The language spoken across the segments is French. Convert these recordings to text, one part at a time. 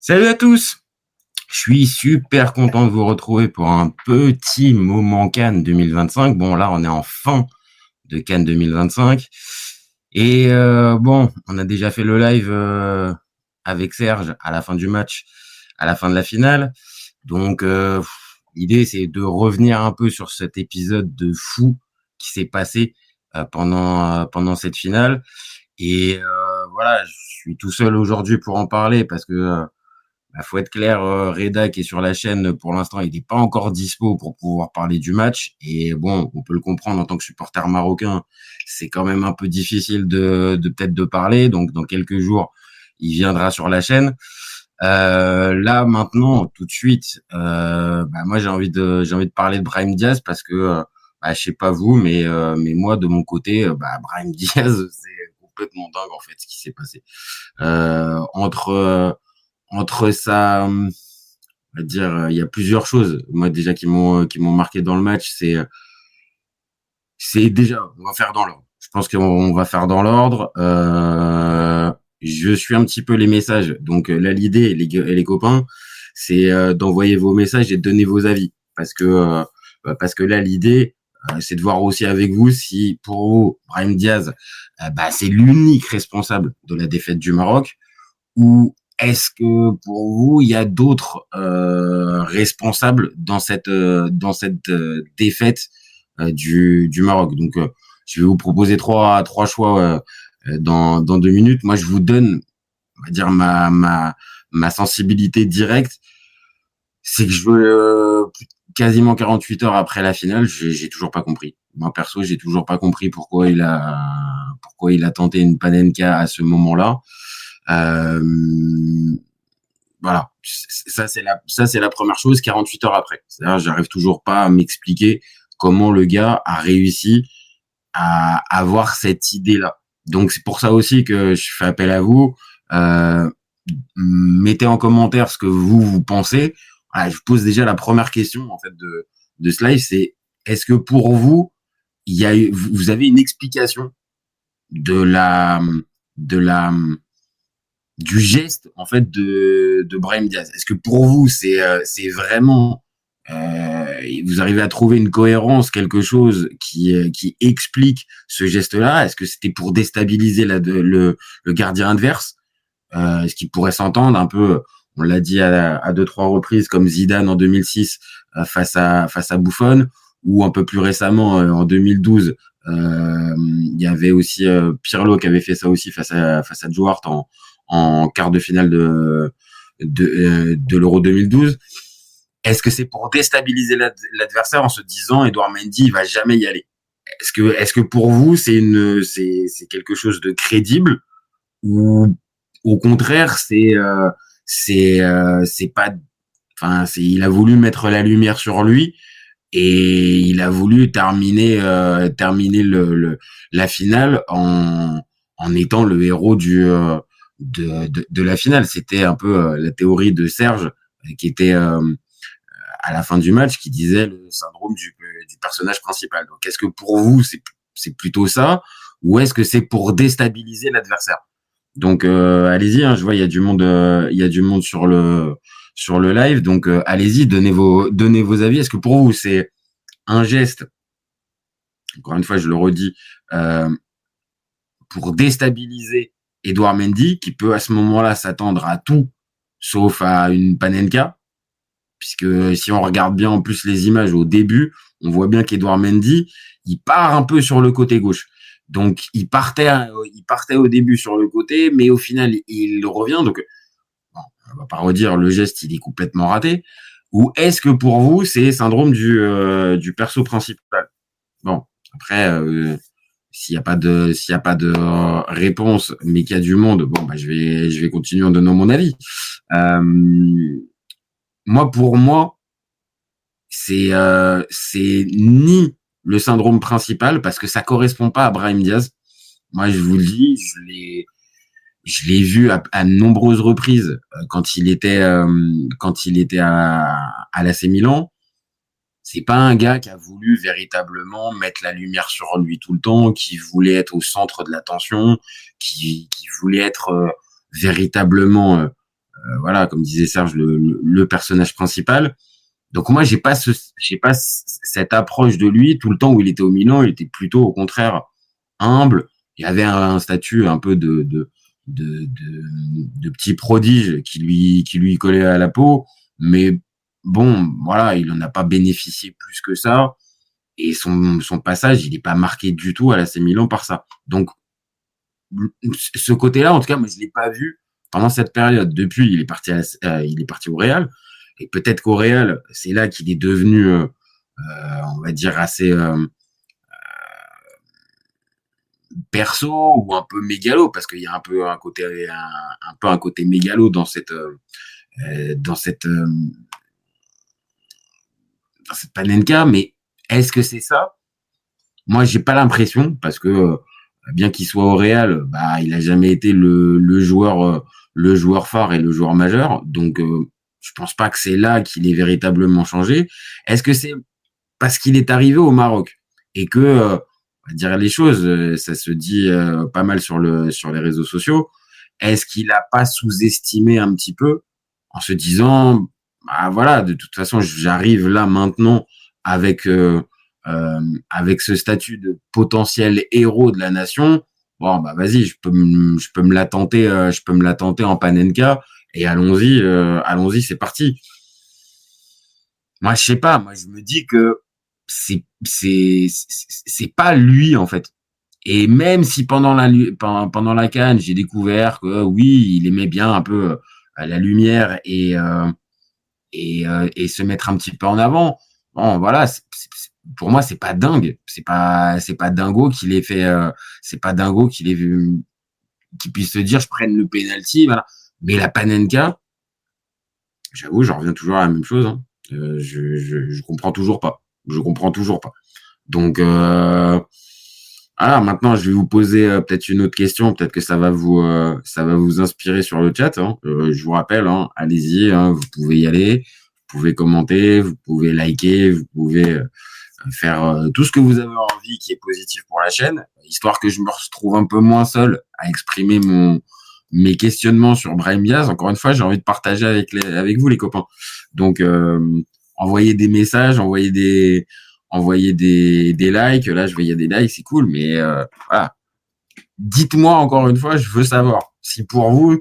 Salut à tous! Je suis super content de vous retrouver pour un petit moment Cannes 2025. Bon, là, on est en fin de Cannes 2025. Et bon, on a déjà fait le live avec Serge à la fin du match, à la fin de la finale. Donc, l'idée, c'est de revenir un peu sur cet épisode de fou qui s'est passé pendant cette finale. Et voilà, je suis tout seul aujourd'hui pour en parler parce que faut être clair, Reda qui est sur la chaîne pour l'instant, il n'est pas encore dispo pour pouvoir parler du match. Et bon, on peut le comprendre en tant que supporter marocain, c'est quand même un peu difficile de peut-être de parler. Donc dans quelques jours, il viendra sur la chaîne. Là maintenant, tout de suite, moi j'ai envie de parler de Brahim Diaz parce que je sais pas vous, mais moi de mon côté, Brahim Diaz, c'est complètement dingue en fait ce qui s'est passé entre ça, on va dire, il y a plusieurs choses. Moi, déjà, qui m'ont marqué dans le match, c'est déjà, on va faire dans l'ordre. Je pense qu'on va faire dans l'ordre. Je suis un petit peu les messages. Donc, là, l'idée, les copains, c'est d'envoyer vos messages et de donner vos avis. Parce que là, l'idée, c'est de voir aussi avec vous si, pour vous, Brahim Diaz, c'est l'unique responsable de la défaite du Maroc ou est-ce que pour vous, il y a d'autres responsables dans cette défaite du Maroc? Donc, je vais vous proposer trois choix dans 2 minutes. Moi, je vous donne, on va dire ma sensibilité directe, c'est que je veux quasiment 48 heures après la finale, j'ai toujours pas compris. Moi perso, j'ai toujours pas compris pourquoi il a tenté une Panenka à ce moment-là. Euh, voilà, ça c'est la première chose 48 heures après. C'est-à-dire, j'arrive toujours pas à m'expliquer comment le gars a réussi à avoir cette idée-là. Donc c'est pour ça aussi que je fais appel à vous. Euh, Mettez en commentaire ce que vous pensez. Voilà, je pose déjà la première question en fait de ce live, c'est est-ce que pour vous vous avez une explication de la du geste en fait de Brahim Diaz. Est-ce que pour vous c'est vraiment vous arrivez à trouver une cohérence, quelque chose qui explique ce geste-là? Est-ce que c'était pour déstabiliser le gardien adverse? Ce qui pourrait s'entendre un peu, on l'a dit à deux trois reprises, comme Zidane en 2006 face à Buffon, ou un peu plus récemment en 2012, il y avait aussi Pirlo qui avait fait ça aussi face à Joe Hart en quart de finale de l'Euro 2012. Est-ce que c'est pour déstabiliser l'adversaire en se disant Edouard Mendy il va jamais y aller? Est-ce que pour vous c'est quelque chose de crédible, ou au contraire c'est pas, enfin il a voulu mettre la lumière sur lui et il a voulu terminer la finale en étant le héros de la finale. C'était un peu la théorie de Serge qui était à la fin du match, qui disait le syndrome du personnage principal. Donc est-ce que pour vous c'est plutôt ça, ou est-ce que c'est pour déstabiliser l'adversaire? Donc allez-y, hein, je vois il y a du monde sur le live, donc allez-y, donnez vos avis. Est-ce que pour vous c'est un geste, encore une fois je le redis, euh, pour déstabiliser Edouard Mendy, qui peut à ce moment-là s'attendre à tout sauf à une Panenka, puisque si on regarde bien en plus les images au début, on voit bien qu'Edouard Mendy, il part un peu sur le côté gauche. Donc il partait au début sur le côté, mais au final il revient. Donc bon, on va pas redire le geste, il est complètement raté. Ou est-ce que pour vous c'est syndrome du perso principal? Bon, après s'il y a pas de réponse, mais qu'il y a du monde, bon je vais continuer en donnant mon avis. Euh, pour moi, c'est ni le syndrome principal parce que ça correspond pas à Brahim Diaz. Moi, je vous le dis, je l'ai vu à de nombreuses reprises quand il était à l'AC Milan. C'est pas un gars qui a voulu véritablement mettre la lumière sur lui tout le temps, qui voulait être au centre de l'attention, qui voulait être véritablement voilà, comme disait Serge, le personnage principal. Donc moi, j'ai pas cette approche de lui tout le temps où il était au Milan. Il était plutôt au contraire humble. Il avait un statut un peu de petit prodige qui lui collait à la peau. Mais bon, voilà, il en a pas bénéficié plus que ça. Et son passage, il n'est pas marqué du tout à l'AC Milan par ça. Donc ce côté-là, en tout cas, moi, je l'ai pas vu pendant cette période. Depuis, il est parti au Real. Et peut-être qu'au Real, c'est là qu'il est devenu, on va dire, assez perso ou un peu mégalo, parce qu'il y a un peu un côté mégalo dans cette, euh, dans cette Panenka. Mais est-ce que c'est ça? Moi, j'ai pas l'impression, parce que bien qu'il soit au Real, bah, il a jamais été le joueur phare et le joueur majeur. Donc, je pense pas que c'est là qu'il est véritablement changé. Est-ce que c'est parce qu'il est arrivé au Maroc et que, on va dire les choses, ça se dit pas mal sur les réseaux sociaux. Est-ce qu'il a pas sous-estimé un petit peu en se disant, bah voilà, de toute façon, j'arrive là maintenant avec avec ce statut de potentiel héros de la nation. Bon, bah vas-y, je peux me la tenter, je peux me la tenter en Panenka et allons-y, c'est parti. Moi, je sais pas. Moi, je me dis que c'est pas lui en fait. Et même si pendant la CAN, j'ai découvert que oui, il aimait bien un peu la lumière et se mettre un petit peu en avant. Bon, voilà. Pour moi, c'est pas dingue. C'est pas dingo qu'il ait fait. C'est pas dingo qu'il ait vu, qu'il puisse se dire je prenne le penalty. Voilà. Mais la Panenka, j'avoue, j'en reviens toujours à la même chose. Hein. Je comprends toujours pas. Je comprends toujours pas. Donc, voilà, maintenant, je vais vous poser peut-être une autre question. Peut-être que ça va vous inspirer sur le chat. Hein. Je vous rappelle, hein, allez-y, hein, vous pouvez y aller, vous pouvez commenter, vous pouvez liker, vous pouvez faire tout ce que vous avez envie qui est positif pour la chaîne, histoire que je me retrouve un peu moins seul à exprimer mes questionnements sur Brahim Diaz. Encore une fois, j'ai envie de partager avec vous, les copains. Donc, envoyez des messages, envoyez des likes. Là, je vois, il y a des likes, c'est cool. Mais voilà. Dites-moi encore une fois, je veux savoir si pour vous,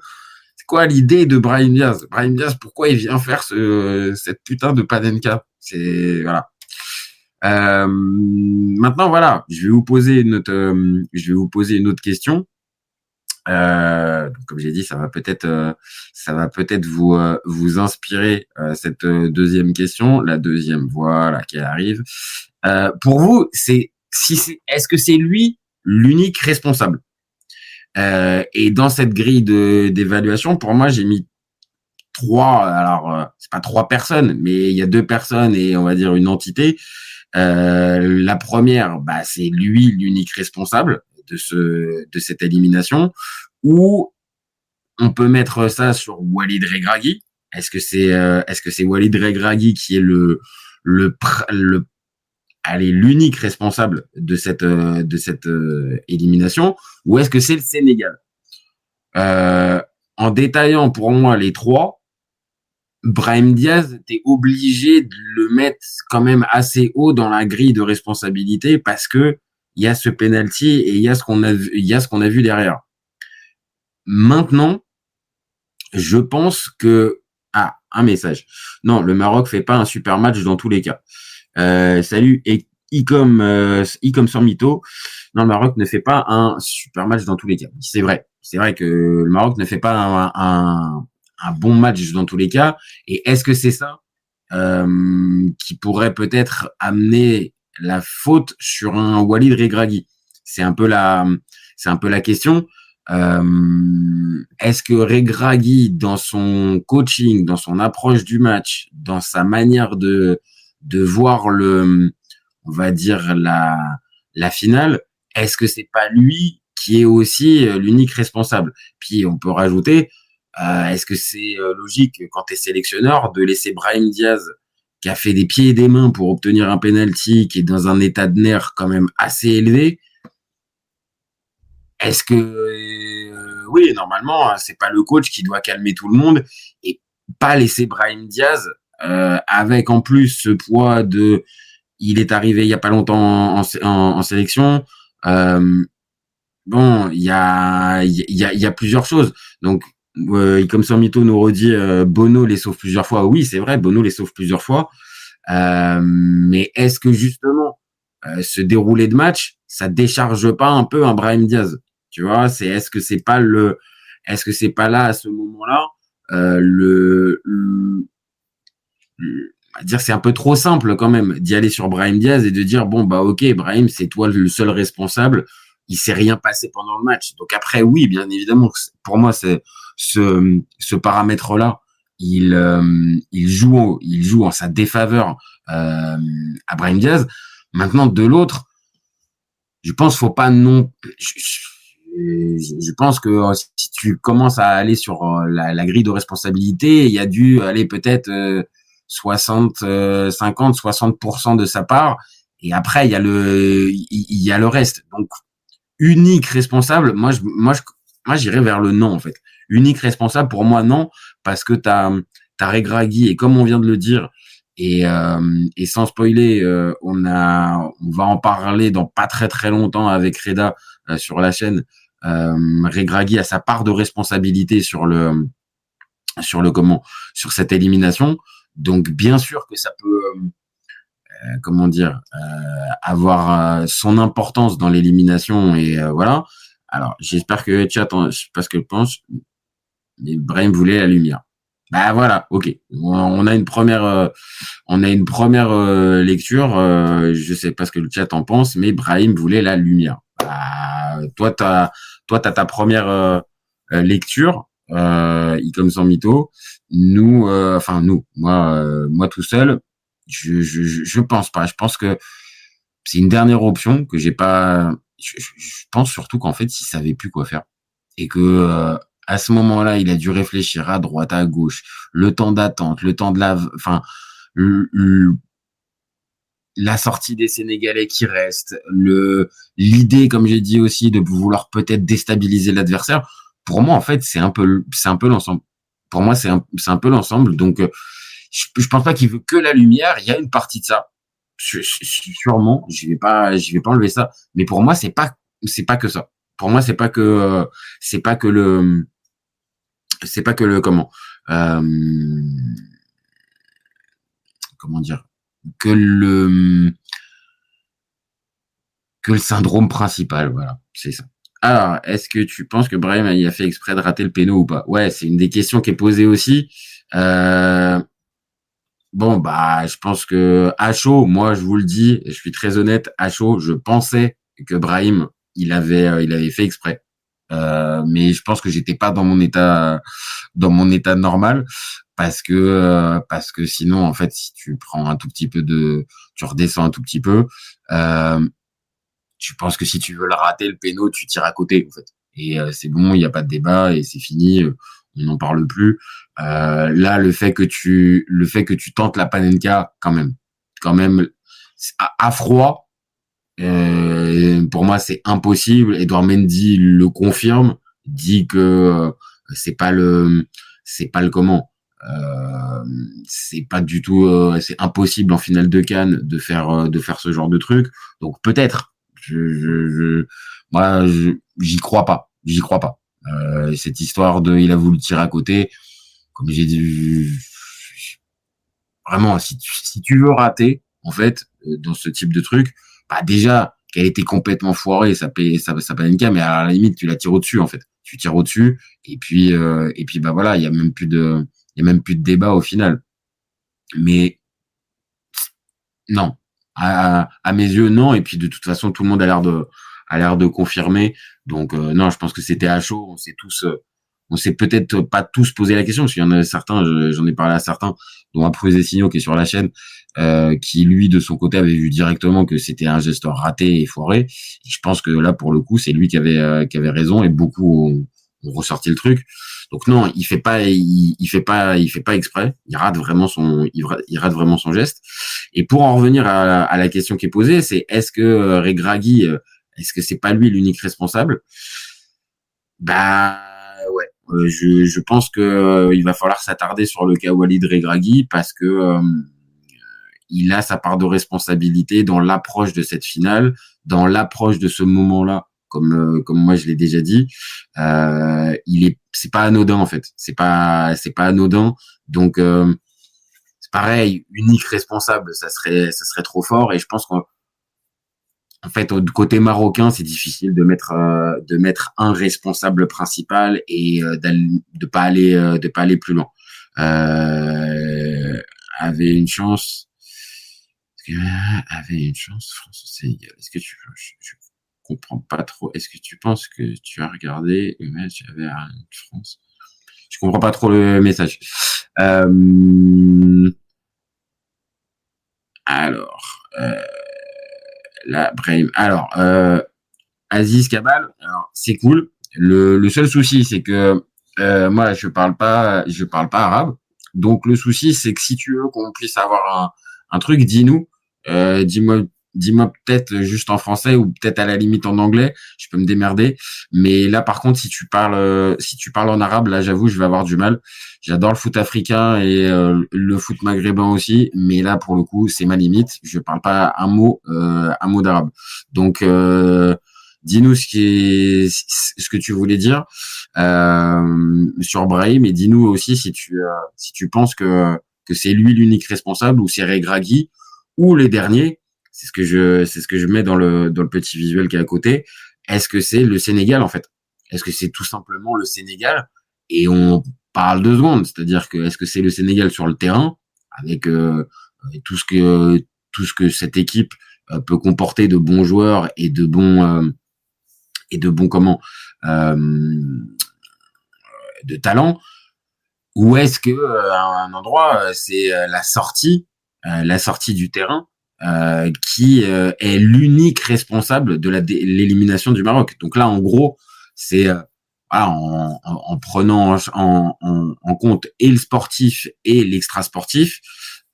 c'est quoi l'idée de Brahim Diaz? Brahim Diaz, pourquoi il vient faire cette putain de Panenka? C'est voilà. Maintenant, voilà, je vais vous poser une autre question. Comme j'ai dit, ça va peut-être vous inspirer cette deuxième question, la deuxième, voilà, qui arrive. Pour vous, est-ce que c'est lui l'unique responsable? Et dans cette grille d'évaluation, pour moi, j'ai mis trois. Alors, c'est pas trois personnes, mais il y a deux personnes et on va dire une entité. La première, bah, c'est lui l'unique responsable de cette élimination. Ou on peut mettre ça sur Walid Regragui. Est-ce que c'est Walid Regragui qui est le, le allez, l'unique responsable de cette élimination, ou est-ce que c'est le Sénégal? En détaillant pour moi les trois, Brahim Diaz, t'es obligé de le mettre quand même assez haut dans la grille de responsabilité parce que il y a ce penalty et il y a ce qu'on a vu derrière. Maintenant, je pense que un message. Non, le Maroc fait pas un super match dans tous les cas. Salut et Icom sur Mito. Non, le Maroc ne fait pas un super match dans tous les cas. C'est vrai que le Maroc ne fait pas un bon match dans tous les cas. Et est-ce que c'est ça qui pourrait peut-être amener la faute sur un Walid Regragui? C'est un peu c'est un peu la question. Est-ce que Regragui, dans son coaching, dans son approche du match, dans sa manière de voir on va dire la finale, est-ce que c'est pas lui qui est aussi l'unique responsable? Puis on peut rajouter, est-ce que c'est logique quand tu es sélectionneur de laisser Brahim Diaz, qui a fait des pieds et des mains pour obtenir un penalty, qui est dans un état de nerfs quand même assez élevé, est-ce que oui, normalement, c'est pas le coach qui doit calmer tout le monde et pas laisser Brahim Diaz avec en plus ce poids de, il est arrivé il y a pas longtemps en sélection. Euh, bon, il y a plusieurs choses. Donc, comme Samito nous redit, Bono les sauve plusieurs fois. Oui, c'est vrai, Bono les sauve plusieurs fois. Mais est-ce que justement ce déroulé de match, ça décharge pas un peu un Brahim Diaz? Tu vois, est-ce que c'est pas là à ce moment-là on va dire c'est un peu trop simple quand même d'y aller sur Brahim Diaz et de dire bon bah ok Brahim c'est toi le seul responsable, il s'est rien passé pendant le match. Donc après oui bien évidemment pour moi c'est ce paramètre-là il joue en sa défaveur à Brahim Diaz. Maintenant de l'autre, je pense faut pas non je pense que si tu commences à aller sur la grille de responsabilité, il y a dû aller peut-être 50, 60% de sa part. Et après, il y a le reste. Donc, unique responsable, moi, j'irais vers le non, en fait. Unique responsable, pour moi, non, parce que t'as Regragui, et comme on vient de le dire, et sans spoiler, on va en parler dans pas très très longtemps avec Reda sur la chaîne. Regragui a sa part de responsabilité sur cette élimination. Donc bien sûr que ça peut comment dire avoir son importance dans l'élimination et voilà. Alors j'espère que le chat, je sais pas ce que je pense, mais Brahim voulait la lumière. Bah voilà, ok. On a une première lecture. Je sais pas ce que le chat en pense, mais Brahim voulait la lumière. Bah, t'as ta première lecture, comme sans mytho. Nous, enfin nous, moi tout seul, je pense pas. Je pense que c'est une dernière option que j'ai pas. Je pense surtout qu'en fait, il savait plus quoi faire et que à ce moment-là, il a dû réfléchir à droite, à gauche, le temps d'attente, le temps de enfin, la sortie des Sénégalais qui restent, l'idée, comme j'ai dit aussi, de vouloir peut-être déstabiliser l'adversaire. Pour moi, en fait, c'est un peu l'ensemble. Pour moi, c'est un peu l'ensemble. Donc, je pense pas qu'il veut que la lumière. Il y a une partie de ça. Sûrement, je vais pas enlever ça. Mais pour moi, c'est pas que ça. Pour moi, c'est pas que c'est pas que le, euh, comment dire, que le, que le syndrome principal. Voilà, c'est ça. Alors, est-ce que tu penses que Brahim a fait exprès de rater le péno ou pas? Ouais, c'est une des questions qui est posée aussi. Bon, bah, je pense que à chaud, moi, je vous le dis, et je suis très honnête, à chaud, je pensais que Brahim, il avait fait exprès. Mais je pense que j'étais pas dans mon état normal, parce que sinon, en fait, si tu prends un tout petit peu tu redescends un tout petit peu, euh, tu penses que si tu veux le rater, le péno, tu tires à côté, en fait. Et c'est bon, il n'y a pas de débat et c'est fini, on n'en parle plus. Là, le fait que tu tentes la panenka, quand même, à froid, pour moi, c'est impossible. Edouard Mendy le confirme, dit que c'est pas le, c'est pas le comment. C'est pas du tout, c'est impossible en finale de CAN de faire ce genre de truc. Donc peut-être, moi, j'y crois pas, j'y crois pas. Cette histoire de, il a voulu tirer à côté, comme j'ai dit, vraiment, si tu veux rater, en fait, dans ce type de truc, bah déjà qu'elle était complètement foirée, ça paye une cam, mais à la limite, tu la tires au-dessus, en fait. Tu tires au-dessus, et puis bah voilà, il y a même plus de débat au final. Mais non, à mes yeux, non. Et puis de toute façon, tout le monde a l'air de confirmer. Donc non, je pense que c'était à chaud. On s'est peut-être pas tous posé la question, parce qu'il y en a certains, j'en ai parlé à certains, dont un Preux et Signaux qui est sur la chaîne, qui lui de son côté avait vu directement que c'était un geste raté et foiré. Et je pense que là pour le coup, c'est lui qui avait raison et beaucoup ont ressorti le truc. Donc non, il fait pas exprès. Il rate vraiment son geste. Et pour en revenir à la question qui est posée, c'est est-ce que Regragui, est-ce que c'est pas lui l'unique responsable? Bah je pense que il va falloir s'attarder sur le cas Walid Regragui parce que il a sa part de responsabilité dans l'approche de cette finale, dans l'approche de ce moment-là. Comme moi je l'ai déjà dit, c'est pas anodin en fait, c'est pas anodin. Donc c'est pareil, unique responsable, ça serait trop fort. Et je pense qu'en fait, du côté marocain, c'est difficile de mettre un responsable principal et de pas aller plus loin. Avait une chance. Avait une chance, France au Sénégal. Est-ce que je comprends pas trop. Est-ce que tu penses que tu as regardé le match avec France? Je comprends pas trop le message. Alors, là, Brahim. Alors, Aziz Kabal, alors c'est cool. Le seul souci, c'est que moi, je parle pas arabe. Donc le souci, c'est que si tu veux qu'on puisse avoir un truc, dis-nous, dis-moi peut-être juste en français ou peut-être à la limite en anglais. Je peux me démerder. Mais là, par contre, si tu parles en arabe, là, j'avoue, je vais avoir du mal. J'adore le foot africain et le foot maghrébin aussi, mais là, pour le coup, c'est ma limite. Je parle pas un mot d'arabe. Donc dis-nous ce que tu voulais dire sur Brahim et dis-nous aussi si tu penses que c'est lui l'unique responsable ou c'est Regragui ou les derniers. C'est ce que je mets dans le petit visuel qui est à côté. Est-ce que c'est le Sénégal en fait? Est-ce que c'est tout simplement le Sénégal? Et on parle 2 secondes, c'est-à-dire que est-ce que c'est le Sénégal sur le terrain avec tout ce que cette équipe peut comporter de bons joueurs et de bons comment de talent, ou est-ce que à un endroit c'est la sortie du terrain qui est l'unique responsable de l'élimination du Maroc. Donc là en gros c'est voilà, en prenant en compte et le sportif et l'extra sportif,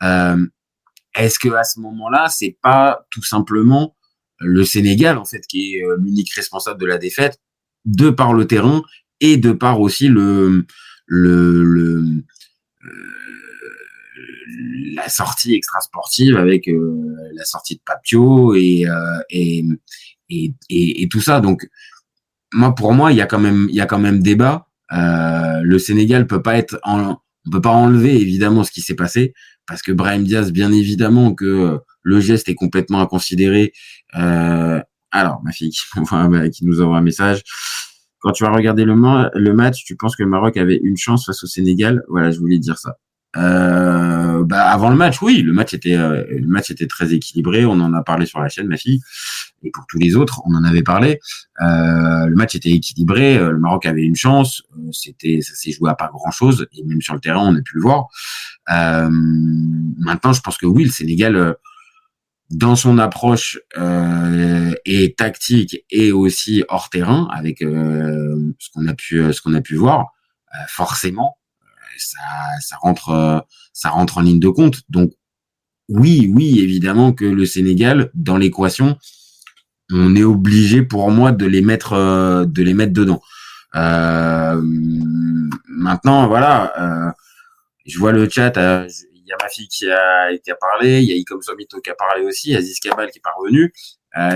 est-ce que à ce moment-là c'est pas tout simplement le Sénégal en fait qui est l'unique responsable de la défaite de par le terrain et de par aussi le la sortie extra sportive avec la sortie de Papio et tout ça. Donc pour moi il y a quand même débat. Le Sénégal on peut pas enlever évidemment ce qui s'est passé parce que Brahim Diaz, bien évidemment que le geste est complètement à considérer. Alors, ma fille qui nous envoie un message. Quand tu as regardé le match, tu penses que le Maroc avait une chance face au Sénégal? Voilà, je voulais dire ça. Avant le match, oui, le match était très équilibré. On en a parlé sur la chaîne, ma fille, et pour tous les autres, on en avait parlé. Le match était équilibré. Le Maroc avait une chance. Ça s'est joué à pas grand chose, et même sur le terrain, on a pu le voir. Maintenant, je pense que oui, le Sénégal, dans son approche et tactique et aussi hors terrain, avec ce qu'on a pu voir, forcément, ça rentre en ligne de compte. Donc oui, évidemment que le Sénégal, dans l'équation, on est obligé pour moi de les mettre dedans. Maintenant, voilà. Je vois le chat, il y a ma fille qui a parlé, il y a Icom Somito qui a parlé aussi, Aziz Kabal qui est parvenu.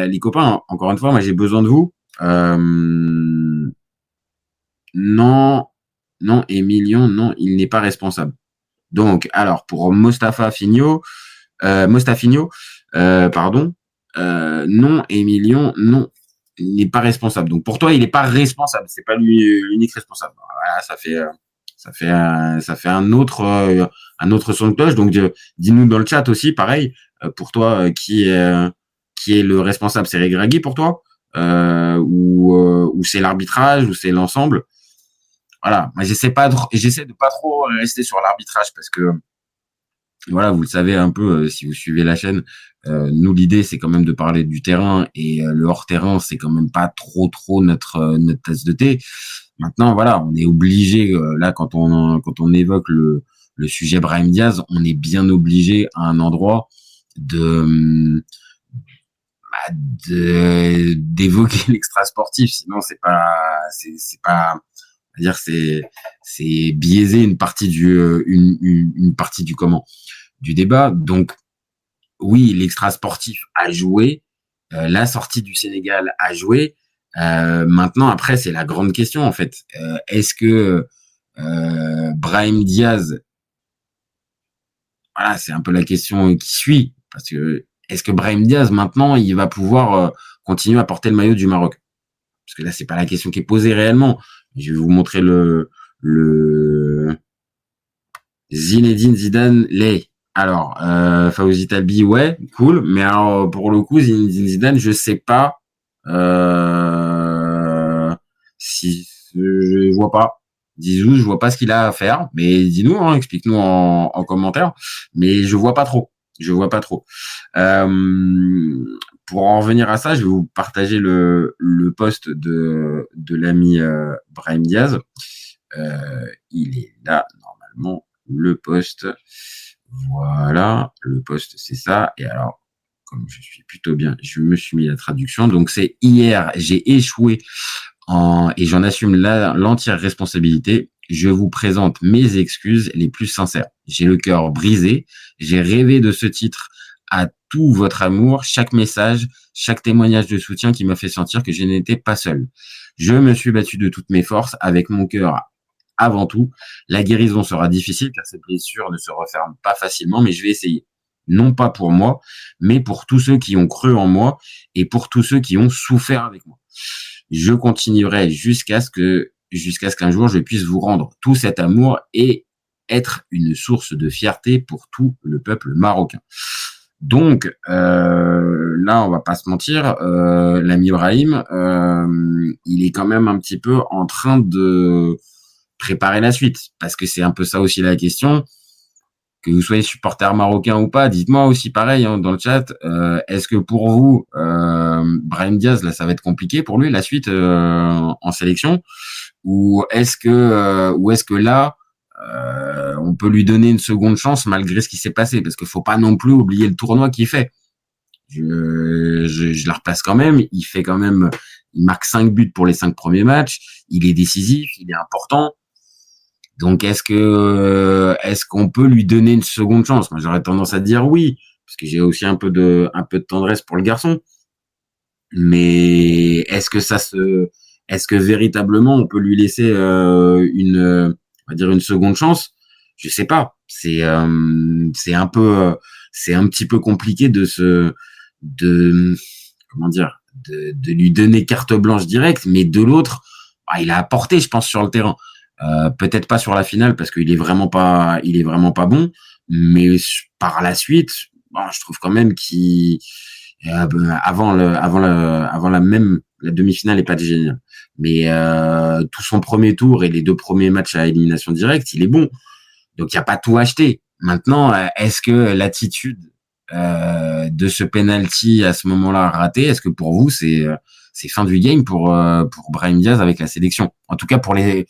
Les copains, encore une fois, moi j'ai besoin de vous. Non, Emilion, non, il n'est pas responsable. Donc, alors pour Mostafinho, pardon, non, Emilion, non, il n'est pas responsable. Donc pour toi, il n'est pas responsable, c'est pas lui l'unique responsable. Voilà, ça fait un autre son de cloche. Donc dis-nous dans le chat aussi, pareil, pour toi, qui est le responsable? C'est Regragui pour toi, ou c'est l'arbitrage, ou c'est l'ensemble? Voilà, moi j'essaie de pas trop rester sur l'arbitrage parce que voilà, vous le savez un peu si vous suivez la chaîne. Nous, l'idée c'est quand même de parler du terrain et le hors terrain c'est quand même pas trop notre tasse de thé. Maintenant, voilà, on est obligé là quand on évoque le sujet Brahim Diaz, on est bien obligé à un endroit de d'évoquer l'extra sportif. Sinon, c'est pas C'est-à-dire c'est biaiser une partie une partie du débat. Donc oui, l'extra sportif a joué, la sortie du Sénégal a joué. Maintenant, après, c'est la grande question en fait. Est-ce que Brahim Diaz, voilà, c'est un peu la question qui suit, parce que est-ce que Brahim Diaz maintenant il va pouvoir continuer à porter le maillot du Maroc? Parce que là, c'est pas la question qui est posée réellement. Je vais vous montrer le Zinedine Zidane Lay. Alors, Fawzi Talbi, ouais, cool. Mais alors, pour le coup, Zinedine Zidane, je sais pas si je vois pas. Dis-nous, je vois pas ce qu'il a à faire. Mais dis-nous, hein, explique-nous en commentaire. Mais je vois pas trop. Je vois pas trop. Pour en revenir à ça, je vais vous partager le post de l'ami Brahim Diaz. Il est là, normalement, le post. Voilà, le post, c'est ça. Et alors, comme je suis plutôt bien, je me suis mis la traduction. Donc, c'est hier, j'ai échoué et j'en assume l'entière responsabilité. Je vous présente mes excuses les plus sincères. J'ai le cœur brisé. J'ai rêvé de ce titre à tout votre amour, chaque message, chaque témoignage de soutien qui m'a fait sentir que je n'étais pas seul. Je me suis battu de toutes mes forces avec mon cœur avant tout. La guérison sera difficile car cette blessure ne se referme pas facilement, mais je vais essayer. Non pas pour moi, mais pour tous ceux qui ont cru en moi et pour tous ceux qui ont souffert avec moi. Je continuerai jusqu'à ce qu'un jour je puisse vous rendre tout cet amour et être une source de fierté pour tout le peuple marocain. Donc là, on va pas se mentir, l'ami Ibrahim, il est quand même un petit peu en train de préparer la suite, parce que c'est un peu ça aussi la question. Que vous soyez supporter marocain ou pas, dites-moi aussi pareil hein, dans le chat. Est-ce que pour vous, Brahim Diaz, là, ça va être compliqué pour lui la suite en sélection, ou est-ce que là, on peut lui donner une seconde chance malgré ce qui s'est passé, parce qu'il faut pas non plus oublier le tournoi qu'il fait. Je la replace quand même. Il fait quand même, il marque 5 buts pour les 5 premiers matchs. Il est décisif, il est important. Donc est-ce qu'on peut lui donner une seconde chance? Moi j'aurais tendance à dire oui, parce que j'ai aussi un peu de tendresse pour le garçon. Mais est-ce que véritablement on peut lui laisser on va dire une seconde chance? Je sais pas. C'est un petit peu compliqué de comment dire, de lui donner carte blanche directe, mais de l'autre, bah, il a apporté, je pense, sur le terrain. Peut-être pas sur la finale parce qu'il est vraiment pas bon, mais par la suite, bon, je trouve quand même qu'il avant la demi-finale est pas génial, mais tout son premier tour et les 2 premiers matchs à élimination directe, il est bon. Donc il y a pas tout acheté. Maintenant, est-ce que l'attitude de ce penalty à ce moment-là raté, est-ce que pour vous c'est fin du game pour Brahim Diaz avec la sélection? En tout cas pour les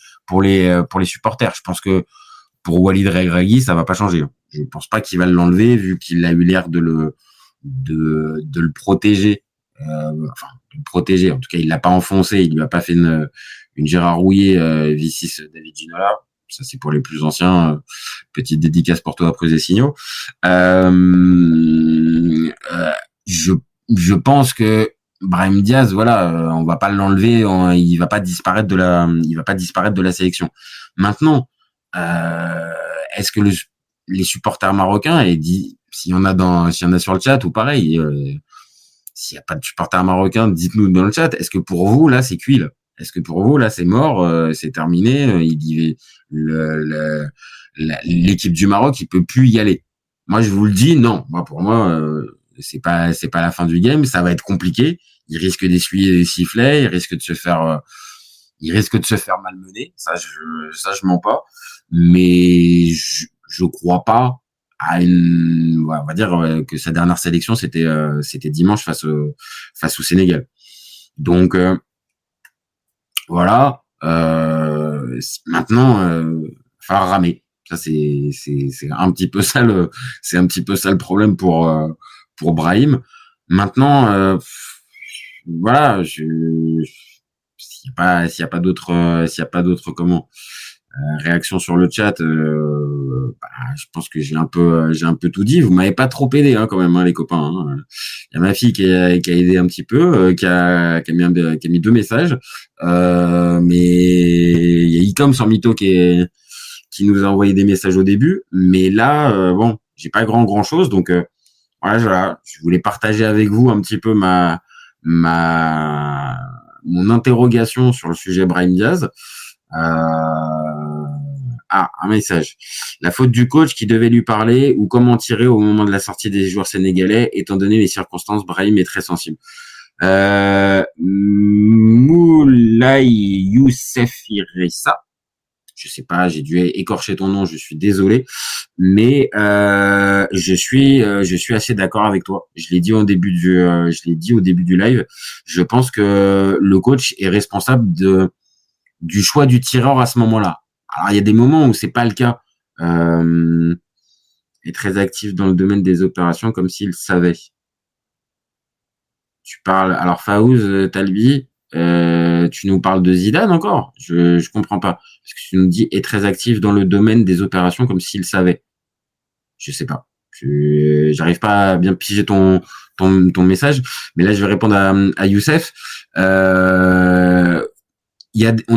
supporters. Je pense que pour Walid Regragui, ça va pas changer. Je pense pas qu'il va l'enlever vu qu'il a eu l'air de le protéger. Enfin, de le protéger. En tout cas, il l'a pas enfoncé. Il lui a pas fait une Gérard Rouillet V6 David Ginola. Ça, c'est pour les plus anciens. Petite dédicace pour toi après les signaux. Je pense que Brahim Diaz, voilà, on va pas l'enlever, il va pas disparaître de la sélection. Maintenant, est-ce que les supporters marocains, et s'il y en a sur le chat ou pareil, s'il y a pas de supporters marocains, dites-nous dans le chat. Est-ce que pour vous là, c'est cuit là? Est-ce que pour vous là, c'est mort, c'est terminé? Il dit l'équipe du Maroc, il peut plus y aller. Moi, je vous le dis, non. Moi, pour moi, c'est pas la fin du game. Ça va être compliqué. Il risque d'essuyer des sifflets. Il risque de se faire malmener. Ça, je mens pas. Mais je crois pas à on va dire que sa dernière sélection, c'était dimanche face au Sénégal. Donc, voilà. Maintenant, falloir ramer. Ça c'est un petit peu ça le problème pour Brahim. Maintenant, voilà, s'il y a pas d'autres comment réactions sur le chat, je pense que j'ai un peu tout dit. Vous m'avez pas trop aidé, hein, quand même, hein, les copains. Hein. Il y a ma fille qui a aidé un petit peu, qui a mis 2 messages, mais il y a Icom sans mytho qui nous a envoyé des messages au début, mais là, bon, j'ai pas grand chose, donc voilà, je voulais partager avec vous un petit peu mon interrogation sur le sujet Brahim Diaz. Un message. La faute du coach qui devait lui parler ou comment tirer au moment de la sortie des joueurs sénégalais, étant donné les circonstances, Brahim est très sensible. Moulay Youssef Irissa. Je sais pas, j'ai dû écorcher ton nom, je suis désolé, mais je suis assez d'accord avec toi. Je l'ai dit au début du live. Je pense que le coach est responsable du choix du tireur à ce moment-là. Alors il y a des moments où c'est pas le cas. Est très actif dans le domaine des opérations comme s'il savait. Tu parles alors Faouz Talbi. Tu nous parles de Zidane encore? Je comprends pas. Parce que tu nous dis est très actif dans le domaine des opérations comme s'il savait. Je sais pas. J'arrive pas à bien piger ton message. Mais là, je vais répondre à Youssef. On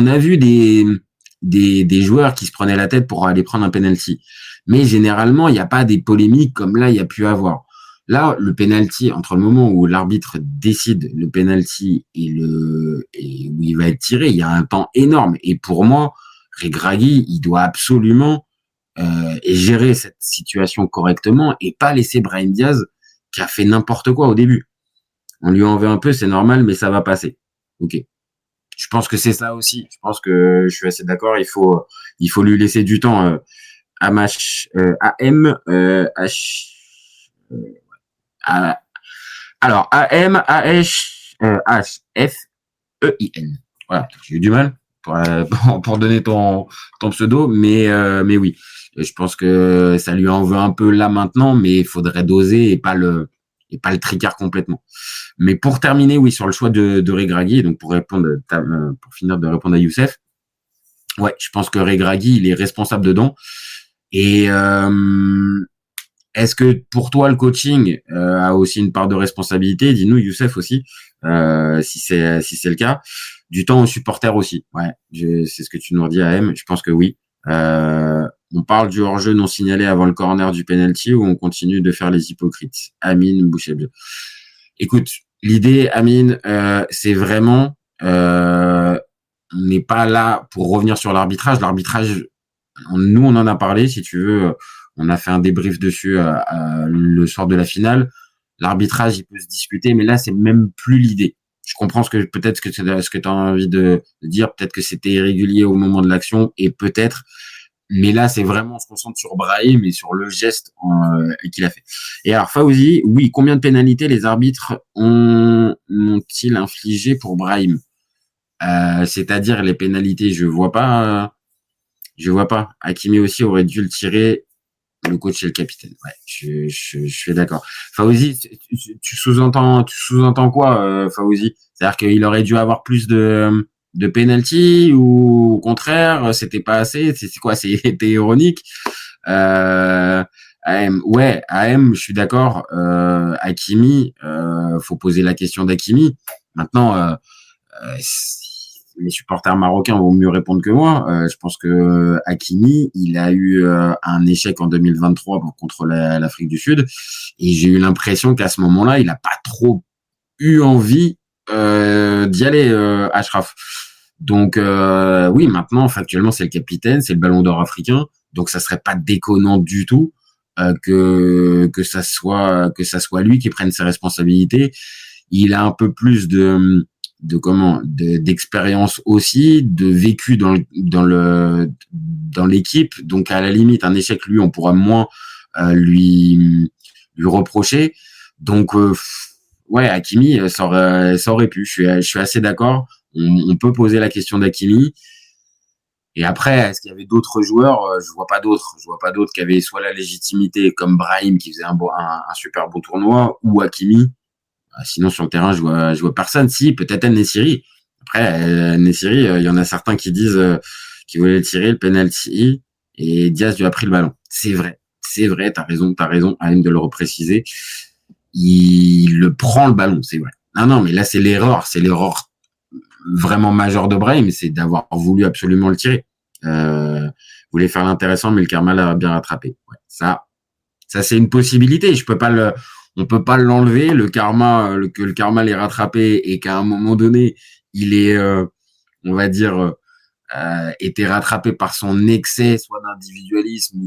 a vu des joueurs qui se prenaient la tête pour aller prendre un penalty. Mais généralement, il n'y a pas des polémiques comme là, il y a pu avoir. Là, le penalty, entre le moment où l'arbitre décide le penalty et où il va être tiré, il y a un temps énorme. Et pour moi, Regragui, il doit absolument gérer cette situation correctement et pas laisser Brahim Diaz qui a fait n'importe quoi au début. On lui en veut un peu, c'est normal, mais ça va passer. Ok. Je pense que c'est ça aussi. Je pense que je suis assez d'accord. Il faut lui laisser du temps. AM, H, alors AM, H, F, EIN. Voilà, j'ai eu du mal pour donner ton pseudo, mais oui. Je pense que ça lui en veut un peu là maintenant, mais il faudrait doser et pas le tricard complètement. Mais pour terminer, oui, sur le choix de Regragui, donc pour finir de répondre à Youssef, ouais, je pense que Regragui, il est responsable dedans. Et est-ce que pour toi le coaching a aussi une part de responsabilité? Dis-nous, Youssef aussi, si c'est le cas. Du temps aux supporters aussi. Ouais, c'est ce que tu nous redis à M. Je pense que oui. On parle du hors-jeu non signalé avant le corner du penalty ou on continue de faire les hypocrites? Amine Bouchebio. Écoute, l'idée, Amine, c'est vraiment, on n'est pas là pour revenir sur l'arbitrage. L'arbitrage, nous, on en a parlé, si tu veux. On a fait un débrief dessus le soir de la finale. L'arbitrage, il peut se discuter, mais là, c'est même plus l'idée. Je comprends ce que tu as envie de dire. Peut-être que c'était irrégulier au moment de l'action, et peut-être. Mais là, c'est vraiment, on se concentre sur Brahim et sur le geste qu'il a fait. Et alors, Fauzi, oui, combien de pénalités les arbitres ont-ils infligé pour Brahim? C'est-à-dire les pénalités, je vois pas. Hakimi aussi aurait dû le tirer. Le coach et le capitaine. Ouais, je suis d'accord. Fauzi, tu sous-entends quoi, Fauzi? C'est-à-dire qu'il aurait dû avoir plus de penalty ou au contraire, c'était pas assez? C'est quoi? C'était ironique. AM, je suis d'accord. Hakimi, faut poser la question d'Hakimi. Maintenant, les supporters marocains vont mieux répondre que moi. Je pense que Hakimi, il a eu un échec en 2023 contre l'Afrique du Sud, et j'ai eu l'impression qu'à ce moment-là, il n'a pas trop eu envie d'y aller, Achraf. Donc oui, maintenant, factuellement, c'est le capitaine, c'est le Ballon d'Or africain, donc ça serait pas déconnant du tout que ça soit lui qui prenne ses responsabilités. Il a un peu plus d'expérience aussi, de vécu dans l'équipe, donc à la limite un échec, lui, on pourra moins lui reprocher. Donc ouais, Hakimi, ça aurait pu. Je suis assez d'accord. On peut poser la question d'Hakimi. Et après, est-ce qu'il y avait d'autres joueurs? Je vois pas d'autres qui avaient soit la légitimité comme Brahim qui faisait un super bon tournoi, ou Hakimi. Sinon, sur le terrain, je vois personne. Si, peut-être En-Nesyri. Après, Nessiri, il y en a certains qui disent qu'il voulait tirer le penalty et Diaz lui a pris le ballon. C'est vrai, t'as raison, Aim, de le repréciser. Il le prend le ballon, c'est vrai. Non, mais là c'est l'erreur vraiment majeure de Brahim, c'est d'avoir voulu absolument le tirer. Voulait faire l'intéressant, mais le karma l'a bien rattrapé. Ouais, ça c'est une possibilité. On peut pas l'enlever. Que le karma l'ait rattrapé et qu'à un moment donné, il est, on va dire, été rattrapé par son excès, soit d'individualisme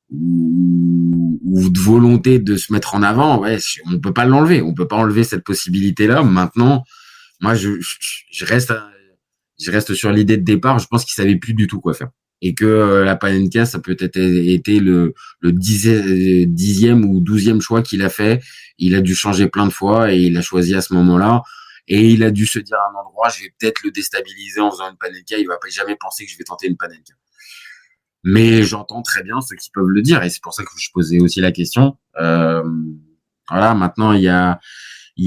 ou de volonté de se mettre en avant. Ouais, on peut pas l'enlever. On peut pas enlever cette possibilité-là. Maintenant, moi, je reste sur l'idée de départ. Je pense qu'il savait plus du tout quoi faire. Et que la Panenka, ça peut être été le 10e ou 12e choix qu'il a fait. Il a dû changer plein de fois et il a choisi à ce moment-là. Et il a dû se dire à un endroit, je vais peut-être le déstabiliser en faisant une Panenka. Il va pas jamais penser que je vais tenter une Panenka. Mais j'entends très bien ceux qui peuvent le dire. Et c'est pour ça que je posais aussi la question. Voilà, maintenant, il y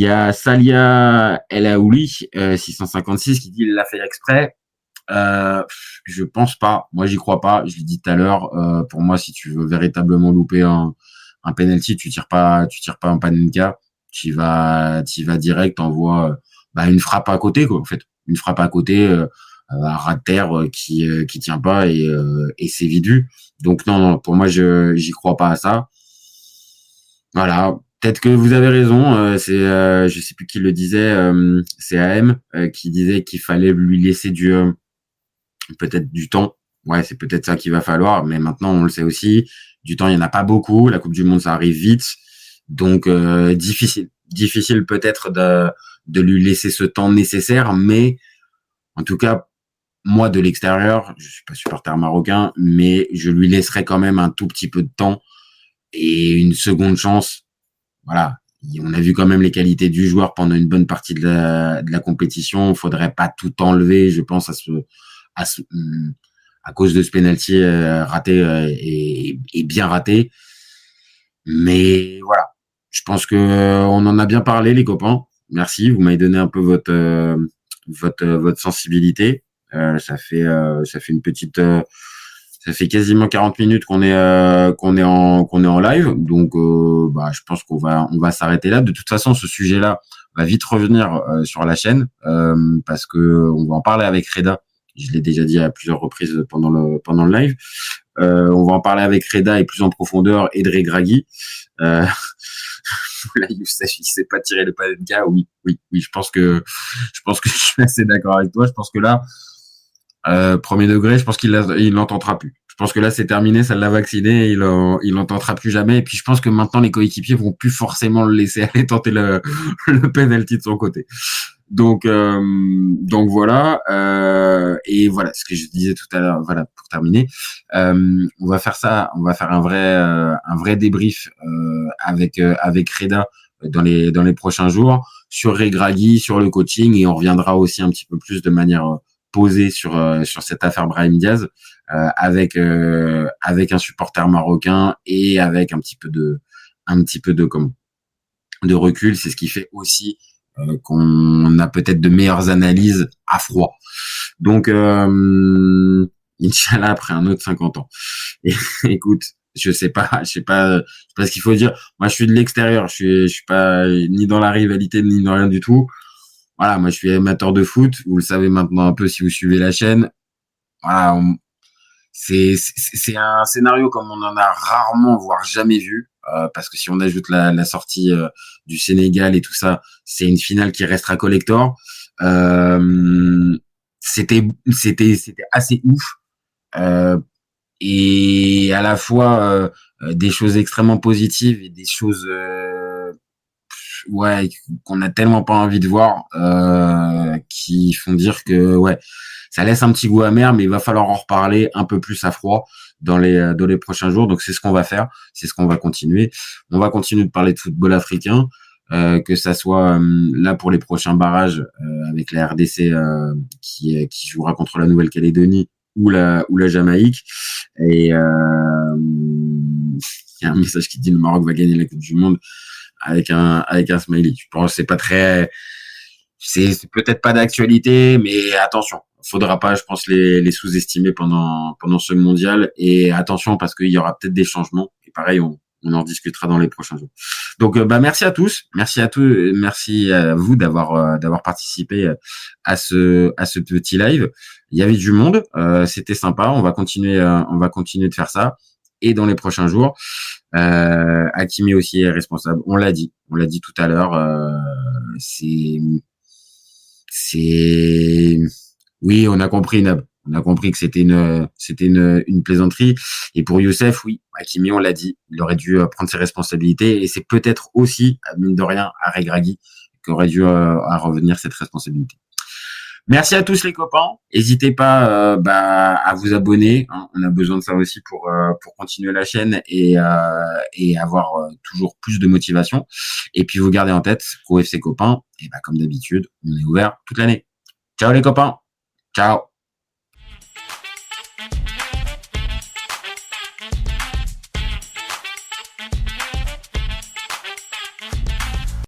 a Salia El Aouli, 656, qui dit il l'a fait exprès. Je pense pas. Moi, j'y crois pas. Je l'ai dit tout à l'heure. Pour moi, si tu veux véritablement louper un penalty, tu tires pas un Panenka. Tu vas direct, t'envoies une frappe à côté, quoi. En fait, une frappe à côté, un ras de terre qui tient pas et c'est vite vu. Donc non, pour moi, j'y crois pas à ça. Voilà. Peut-être que vous avez raison. Je sais plus qui le disait. C'est AM qui disait qu'il fallait lui laisser peut-être du temps. Ouais, c'est peut-être ça qu'il va falloir. Mais maintenant, on le sait aussi. Du temps, il y en a pas beaucoup. La Coupe du Monde, ça arrive vite. Donc, difficile peut-être de lui laisser ce temps nécessaire. Mais en tout cas, moi, de l'extérieur, je suis pas supporter marocain, mais je lui laisserai quand même un tout petit peu de temps et une seconde chance. Voilà. On a vu quand même les qualités du joueur pendant une bonne partie de la compétition. Faudrait pas tout enlever, je pense, à cause de ce penalty raté et bien raté. Mais voilà. Je pense que on en a bien parlé, les copains. Merci. Vous m'avez donné un peu votre sensibilité. Ça fait une petite ça fait quasiment 40 minutes qu'on est en live, donc je pense qu'on va s'arrêter là. De toute façon, ce sujet-là va vite revenir sur la chaîne parce que on va en parler avec Reda. Je l'ai déjà dit à plusieurs reprises pendant le live. On va en parler avec Reda et plus en profondeur et Dre Gragui. Là, il sait pas tirer le Panenka. Oui. Je pense que je suis assez d'accord avec toi. Je pense que là, premier degré, je pense qu'il l'entendra plus. Je pense que là, c'est terminé, ça l'a vacciné, il l'entendra plus jamais. Et puis, je pense que maintenant, les coéquipiers vont plus forcément le laisser aller tenter le penalty de son côté. Donc voilà. Et voilà, ce que je disais tout à l'heure. Voilà, pour terminer, on va faire un vrai débrief avec Reda dans les prochains jours sur Regragui, sur le coaching, et on reviendra aussi un petit peu plus de manière posée sur cette affaire Brahim Diaz avec un supporter marocain et avec un petit peu de recul. C'est ce qui fait aussi qu'on a peut-être de meilleures analyses à froid. Donc Inch'Allah, après un autre 50 ans. Et, écoute, je sais pas ce qu'il faut dire. Moi, je suis de l'extérieur. Je suis pas ni dans la rivalité ni dans rien du tout. Voilà, moi, je suis amateur de foot. Vous le savez maintenant un peu si vous suivez la chaîne. Voilà, c'est un scénario comme on en a rarement, voire jamais vu. Parce que si on ajoute la sortie du Sénégal et tout ça, c'est une finale qui restera collector. C'était assez ouf. Et à la fois des choses extrêmement positives et des choses qu'on a tellement pas envie de voir qui font dire que ça laisse un petit goût amer, mais il va falloir en reparler un peu plus à froid dans les prochains jours. Donc c'est ce qu'on va faire, c'est ce qu'on va continuer. On va continuer de parler de football africain, que ça soit là pour les prochains barrages avec la RDC qui jouera contre la Nouvelle-Calédonie ou la Jamaïque. Et il y a un message qui dit le Maroc va gagner la Coupe du Monde avec un smiley. Je pense que c'est pas très c'est peut-être pas d'actualité, mais attention, faudra pas, je pense, les sous-estimer pendant ce mondial. Et attention, parce qu'il y aura peut-être des changements. Et pareil, on en discutera dans les prochains jours. Donc, merci à tous, merci à vous d'avoir participé à ce petit live. Il y avait du monde, c'était sympa. On va continuer de faire ça. Et dans les prochains jours, Hakimi aussi est responsable. On l'a dit tout à l'heure. C'est, oui, on a compris, Nab. On a compris que c'était une plaisanterie. Et pour Youssef, oui, Hakimi, on l'a dit, il aurait dû prendre ses responsabilités. Et c'est peut-être aussi, mine de rien, à Regragui qui aurait dû à revenir cette responsabilité. Merci à tous les copains. N'hésitez pas à vous abonner. Hein. On a besoin de ça aussi pour continuer la chaîne et avoir toujours plus de motivation. Et puis vous gardez en tête qu'au FC Copain, et comme d'habitude, on est ouvert toute l'année. Ciao les copains. Ciao.